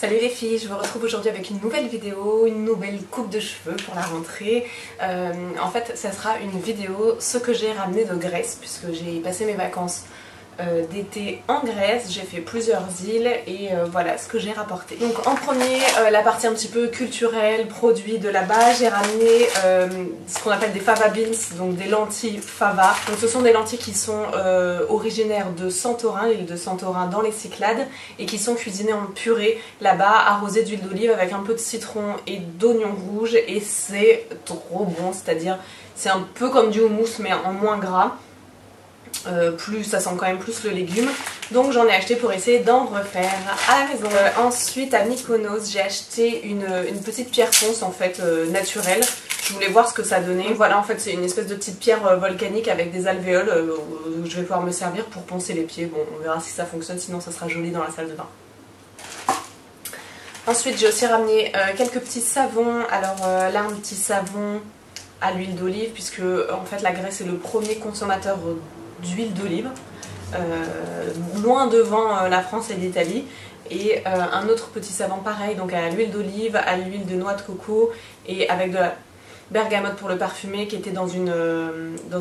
Salut les filles, je vous retrouve aujourd'hui avec une nouvelle vidéo, une nouvelle coupe de cheveux pour la rentrée. En fait, ça sera une vidéo ce que j'ai ramené de Grèce puisque j'ai passé mes vacances d'été en Grèce, j'ai fait plusieurs îles et voilà ce que j'ai rapporté. Donc en premier, la partie un petit peu culturelle, produits de là-bas, j'ai ramené ce qu'on appelle des fava beans, donc des lentilles fava. Donc ce sont des lentilles qui sont originaires de Santorin, l'île de Santorin dans les Cyclades, et qui sont cuisinées en purée là-bas, arrosées d'huile d'olive avec un peu de citron et d'oignon rouge, et c'est trop bon, c'est-à-dire c'est un peu comme du houmous mais en moins gras. Ça sent quand même plus le légume, donc j'en ai acheté pour essayer d'en refaire à la maison. Ensuite à Mykonos j'ai acheté une petite pierre ponce en fait naturelle. Je voulais voir ce que ça donnait. Voilà, en fait c'est une espèce de petite pierre volcanique avec des alvéoles où je vais pouvoir me servir pour poncer les pieds. Bon, on verra si ça fonctionne, sinon ça sera joli dans la salle de bain. Ensuite j'ai aussi ramené quelques petits savons. Alors là un petit savon à l'huile d'olive puisque en fait la Grèce est le premier consommateur d'huile d'olive, loin devant la France et l'Italie, et un autre petit savon pareil, donc à l'huile d'olive, à l'huile de noix de coco et avec de la bergamote pour le parfumer, qui était dans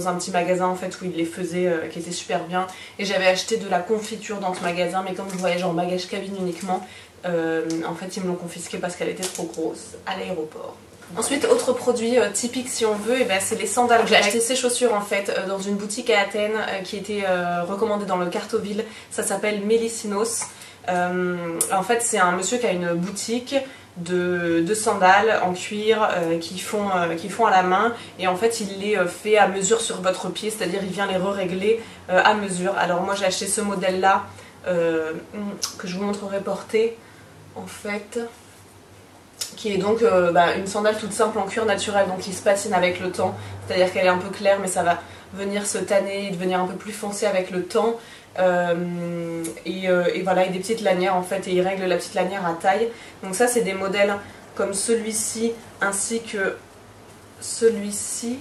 un petit magasin en fait où ils les faisaient, qui était super bien. Et j'avais acheté de la confiture dans ce magasin, mais comme je voyage en bagage cabine uniquement, en fait ils me l'ont confisquée parce qu'elle était trop grosse à l'aéroport. Ensuite, autre produit typique si on veut, c'est les sandales. J'ai acheté ces chaussures en fait dans une boutique à Athènes qui était recommandée dans le Cartoville. Ça s'appelle Melissinos. En fait, c'est un monsieur qui a une boutique de sandales en cuir qui font à la main, et en fait il les fait à mesure sur votre pied, c'est-à-dire il vient les régler à mesure. Alors moi j'ai acheté ce modèle là que je vous montrerai porter en fait, qui est donc une sandale toute simple en cuir naturel, donc qui se patine avec le temps, c'est-à-dire qu'elle est un peu claire mais ça va venir se tanner et devenir un peu plus foncé avec le temps. Et voilà, et des petites lanières en fait, et il règle la petite lanière à taille. Donc ça c'est des modèles comme celui-ci ainsi que celui-ci.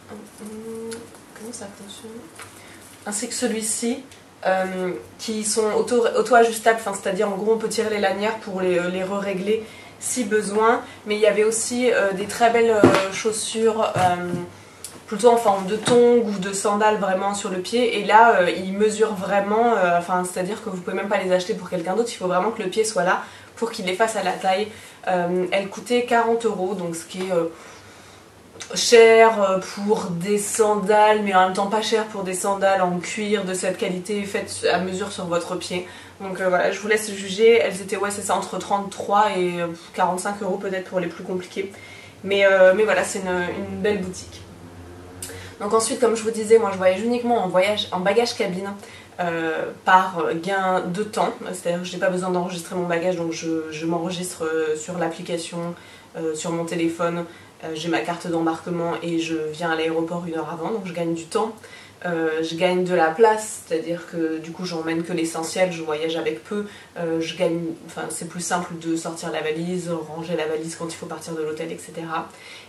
Comment ça fonctionne? Ainsi que celui-ci. Qui sont auto-ajustables, c'est-à-dire en gros on peut tirer les lanières pour les régler si besoin. Mais il y avait aussi des très belles chaussures plutôt en forme de tongs ou de sandales vraiment sur le pied, et là ils mesurent vraiment, c'est-à-dire que vous pouvez même pas les acheter pour quelqu'un d'autre, il faut vraiment que le pied soit là pour qu'il les fasse à la taille. Elle coûtait 40 €, donc ce qui est cher pour des sandales, mais en même temps pas cher pour des sandales en cuir de cette qualité faites à mesure sur votre pied. Donc voilà, je vous laisse juger. Elles étaient, ouais c'est ça, entre 33 et 45 € peut-être pour les plus compliqués, mais voilà, c'est une belle boutique. Donc ensuite, comme je vous disais, moi je voyage uniquement en bagage cabine par gain de temps, c'est-à-dire que je n'ai pas besoin d'enregistrer mon bagage, donc je m'enregistre sur l'application, sur mon téléphone. J'ai ma carte d'embarquement et je viens à l'aéroport 1 heure avant, donc je gagne du temps. Je gagne de la place, c'est-à-dire que du coup j'emmène que l'essentiel, je voyage avec peu. C'est plus simple de sortir la valise, ranger la valise quand il faut partir de l'hôtel, etc.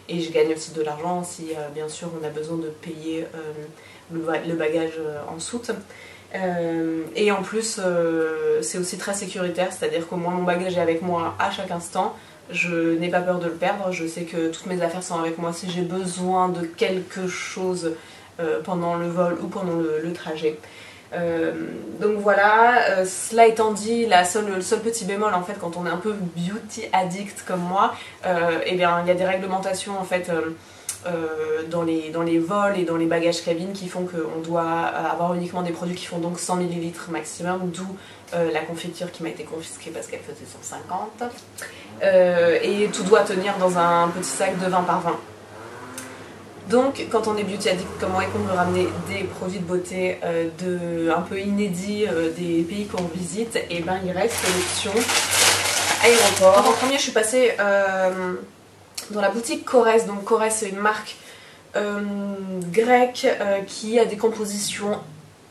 Et je gagne aussi de l'argent si bien sûr on a besoin de payer le bagage en soute. Et en plus c'est aussi très sécuritaire, c'est-à-dire qu'au moins mon bagage est avec moi à chaque instant. Je n'ai pas peur de le perdre, je sais que toutes mes affaires sont avec moi si j'ai besoin de quelque chose pendant le vol ou pendant le trajet. Donc voilà, cela étant dit, le seul petit bémol en fait, quand on est un peu beauty addict comme moi, il y a des réglementations en fait dans les vols et dans les bagages cabines qui font qu'on doit avoir uniquement des produits qui font donc 100 ml maximum, d'où la confiture qui m'a été confisquée parce qu'elle faisait 150. Et tout doit tenir dans un petit sac de 20 par 20. Donc quand on est beauty addict comme moi et qu'on veut ramener des produits de beauté un peu inédits des pays qu'on visite, et il reste l'option aéroport. Donc, en premier je suis passée dans la boutique Korres. Donc Korres c'est une marque grecque qui a des compositions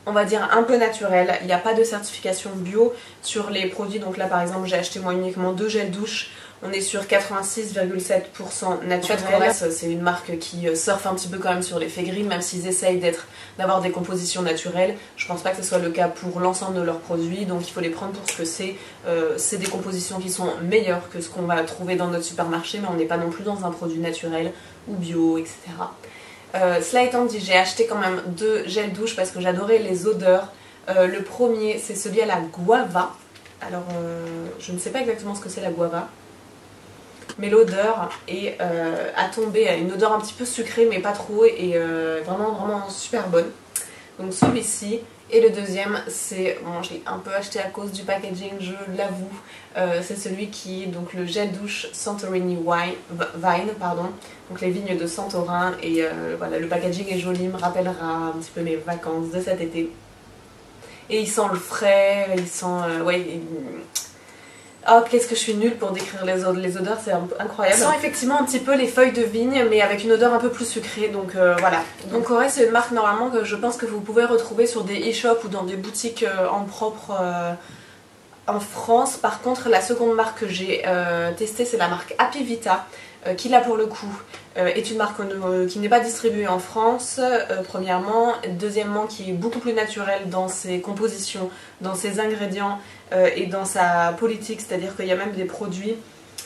on va dire un peu naturelles. Il n'y a pas de certification bio sur les produits, donc là par exemple j'ai acheté moi uniquement 2 gels douche. On est sur 86,7% naturel. C'est une marque qui surfe un petit peu quand même sur l'effet green, même s'ils essayent d'avoir des compositions naturelles. Je pense pas que ce soit le cas pour l'ensemble de leurs produits, donc il faut les prendre pour ce que c'est. C'est des compositions qui sont meilleures que ce qu'on va trouver dans notre supermarché, mais on n'est pas non plus dans un produit naturel ou bio, etc. Cela étant dit, j'ai acheté quand même 2 gels douche parce que j'adorais les odeurs. Le premier, c'est celui à la guava. Alors, je ne sais pas exactement ce que c'est la guava, mais l'odeur est à tomber, à une odeur un petit peu sucrée mais pas trop, et vraiment super bonne. Donc celui-ci. Et le deuxième, c'est, bon, je l'ai un peu acheté à cause du packaging, je l'avoue, c'est celui qui est donc le gel douche Santorini Vine, pardon, donc les vignes de Santorin, et voilà, le packaging est joli, me rappellera un petit peu mes vacances de cet été. Et il sent le frais, il sent, ouais, oh, qu'est-ce que je suis nulle pour décrire les odeurs, c'est incroyable. Ça sent effectivement un petit peu les feuilles de vigne, mais avec une odeur un peu plus sucrée, donc voilà. Donc Corée, c'est une marque normalement que je pense que vous pouvez retrouver sur des e-shops ou dans des boutiques en propre en France. Par contre, la seconde marque que j'ai testée, c'est la marque Happy Vita, qui là pour le coup est une marque qui n'est pas distribuée en France, premièrement. Deuxièmement, qui est beaucoup plus naturelle dans ses compositions, dans ses ingrédients et dans sa politique, c'est-à-dire qu'il y a même des produits,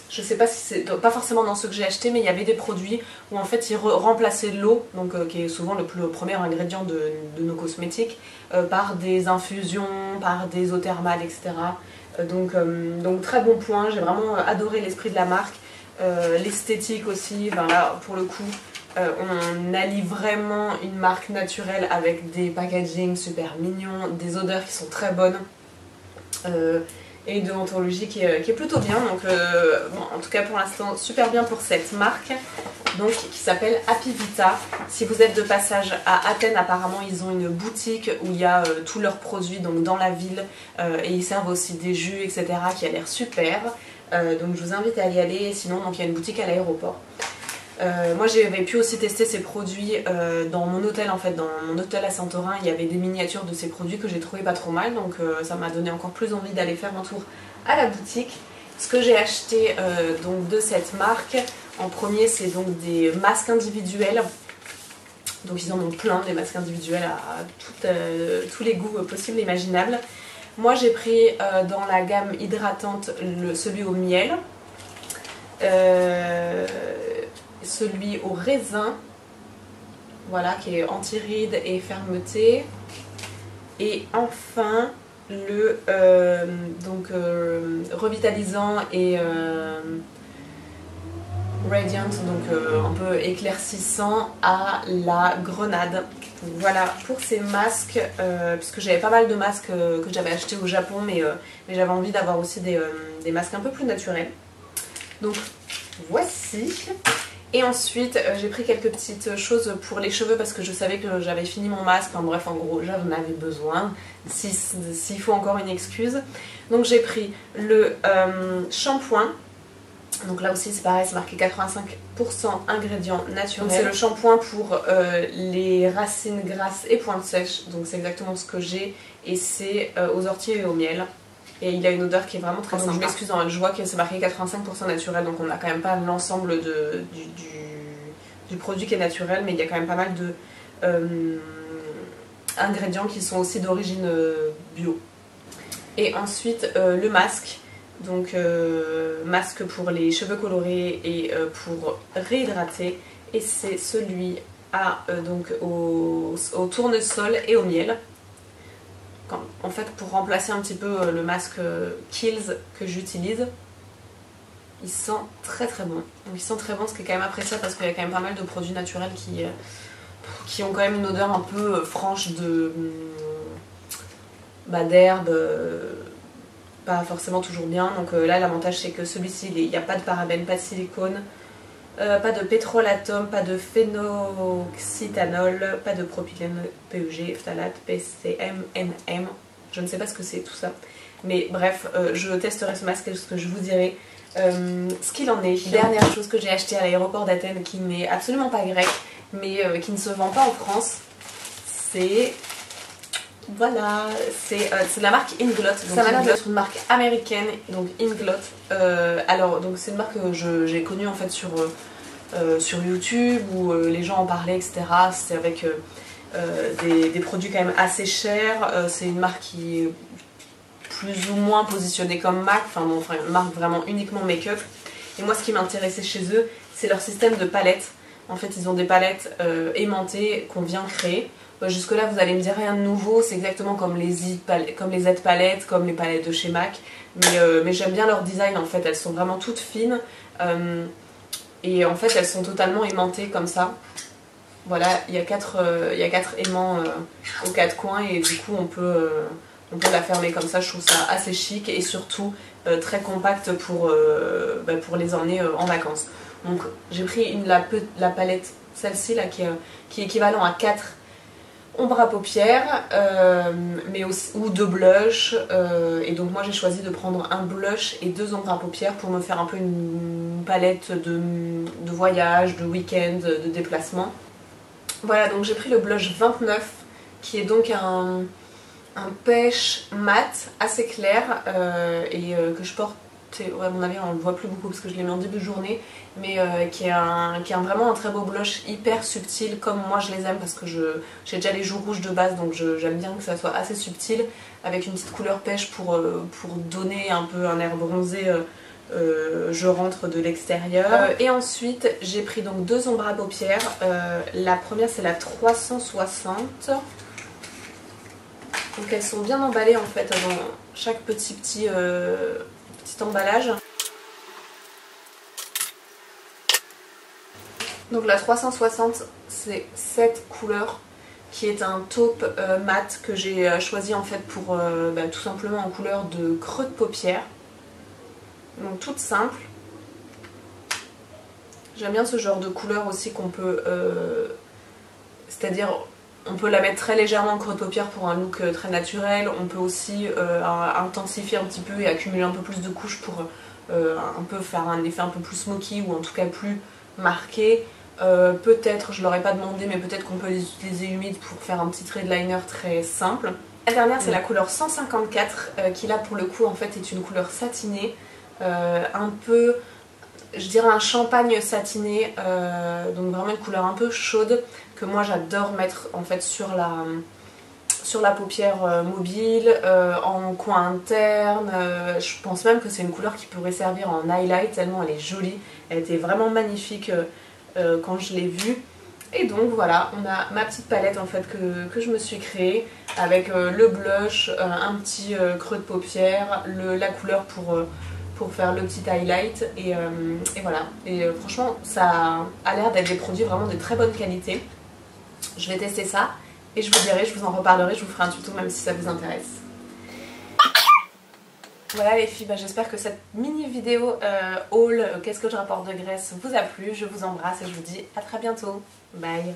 je sais pas si c'est, pas forcément dans ceux que j'ai achetés, mais il y avait des produits où en fait ils remplaçaient l'eau, donc qui est souvent le premier ingrédient de nos cosmétiques, par des infusions, par des eaux thermales, etc. Donc très bon point, j'ai vraiment adoré l'esprit de la marque. L'esthétique aussi, ben là pour le coup on allie vraiment une marque naturelle avec des packaging super mignons, des odeurs qui sont très bonnes, et une déontologie qui est plutôt bien, donc bon, en tout cas pour l'instant super bien pour cette marque, donc qui s'appelle Happy Vita. Si vous êtes de passage à Athènes, apparemment ils ont une boutique où il y a tous leurs produits donc dans la ville, et ils servent aussi des jus, etc., qui a l'air super. Donc je vous invite à y aller. Sinon, donc il y a une boutique à l'aéroport. Moi j'avais pu aussi tester ces produits dans mon hôtel, en fait, dans mon hôtel à Santorin. Il y avait des miniatures de ces produits que j'ai trouvé pas trop mal, donc ça m'a donné encore plus envie d'aller faire un tour à la boutique. Ce que j'ai acheté donc de cette marque, en premier, c'est donc des masques individuels. Donc ils en ont plein, des masques individuels à tous les goûts possibles et imaginables. Moi j'ai pris dans la gamme hydratante celui au miel, celui au raisin, voilà, qui est anti-rides et fermeté, et enfin le revitalisant et radiant, donc un peu éclaircissant à la grenade. Donc voilà pour ces masques, puisque j'avais pas mal de masques que j'avais achetés au Japon, mais j'avais envie d'avoir aussi des masques un peu plus naturels. Donc voici. Et ensuite j'ai pris quelques petites choses pour les cheveux parce que je savais que j'avais fini mon masque, enfin bref, en gros j'en avais besoin, s'il faut encore une excuse. Donc j'ai pris le shampoing. Donc là aussi c'est pareil, c'est marqué 85% ingrédients naturels. C'est le shampoing pour les racines grasses et pointes sèches. Donc c'est exactement ce que j'ai, et c'est aux orties et au miel. Et il a une odeur qui est vraiment très sympa. Je m'excuse, je vois que c'est marqué 85% naturel, donc on n'a quand même pas l'ensemble du produit qui est naturel, mais il y a quand même pas mal de ingrédients qui sont aussi d'origine bio. Et ensuite le masque. Donc masque pour les cheveux colorés et pour réhydrater, et c'est celui donc au tournesol et au miel, en fait pour remplacer un petit peu le masque Kiehl's que j'utilise. Il sent très très bon, donc il sent très bon, ce qui est quand même appréciable parce qu'il y a quand même pas mal de produits naturels qui ont quand même une odeur un peu franche d'herbe, pas forcément toujours bien. Donc là l'avantage c'est que celui-ci il n'y a pas de parabènes, pas de silicone, pas de pétrolatum, pas de phénoxyéthanol, pas de propylène, PEG, phtalate, PCM, NM, je ne sais pas ce que c'est tout ça, mais bref, je testerai ce masque et ce que je vous dirai ce qu'il en est. Dernière chose que j'ai acheté à l'aéroport d'Athènes, qui n'est absolument pas grec mais qui ne se vend pas en France, c'est Voilà, c'est de la marque Inglot. Donc ça m'a l'air d'être une marque américaine, donc Inglot. Alors donc c'est une marque que j'ai connue en fait sur YouTube où les gens en parlaient, etc. C'était avec des produits quand même assez chers. C'est une marque qui est plus ou moins positionnée comme MAC, enfin une marque vraiment uniquement make-up. Et moi ce qui m'intéressait chez eux, c'est leur système de palettes. En fait ils ont des palettes aimantées qu'on vient créer. Jusque là vous allez me dire rien de nouveau, c'est exactement comme les Z palettes, comme les palettes de chez MAC. Mais j'aime bien leur design en fait, elles sont vraiment toutes fines. Et en fait elles sont totalement aimantées comme ça. Voilà, il y a quatre aimants aux quatre coins et du coup on peut la fermer comme ça. Je trouve ça assez chic et surtout très compact pour les emmener en vacances. Donc j'ai pris la palette, celle-ci là qui est équivalent à 4 ombres à paupières ou 2 blushs. Et donc moi j'ai choisi de prendre un blush et 2 ombres à paupières pour me faire un peu une palette de voyage, de week-end, de déplacement. Voilà, donc j'ai pris le blush 29 qui est donc un pêche mat assez clair que je porte, ouais, à mon avis on le voit plus beaucoup parce que je l'ai mis en début de journée, mais qui est vraiment un très beau blush hyper subtil comme moi je les aime parce que j'ai déjà les joues rouges de base, donc j'aime bien que ça soit assez subtil avec une petite couleur pêche pour donner un peu un air bronzé. Je rentre de l'extérieur. Et ensuite j'ai pris donc 2 ombres à paupières. La première c'est la 360. Donc elles sont bien emballées en fait dans chaque petit emballage. Donc la 360 c'est cette couleur qui est un taupe mat que j'ai choisi en fait pour tout simplement en couleur de creux de paupière. Donc toute simple. J'aime bien ce genre de couleur aussi qu'on peut... c'est-à-dire on peut la mettre très légèrement en creux de paupière pour un look très naturel. On peut aussi intensifier un petit peu et accumuler un peu plus de couches pour un peu faire un effet un peu plus smoky ou en tout cas plus marqué. Peut-être, je ne l'aurais pas demandé, mais peut-être qu'on peut les utiliser humides pour faire un petit trait de liner très simple. La dernière c'est la couleur 154 qui là pour le coup en fait est une couleur satinée. Un peu, je dirais un champagne satiné, donc vraiment une couleur un peu chaude que moi j'adore mettre en fait sur la paupière mobile, en coin interne. Je pense même que c'est une couleur qui pourrait servir en highlight tellement elle est jolie. Elle était vraiment magnifique quand je l'ai vue. Et donc voilà, on a ma petite palette en fait que je me suis créée avec le blush, un petit creux de paupière, la couleur pour faire le petit highlight et voilà. Et franchement ça a l'air d'être des produits vraiment de très bonne qualité. Je vais tester ça et je vous dirai, je vous en reparlerai, je vous ferai un tuto même si ça vous intéresse. Voilà les filles, j'espère que cette mini vidéo haul qu'est-ce que je rapporte de Grèce vous a plu. Je vous embrasse et je vous dis à très bientôt. Bye.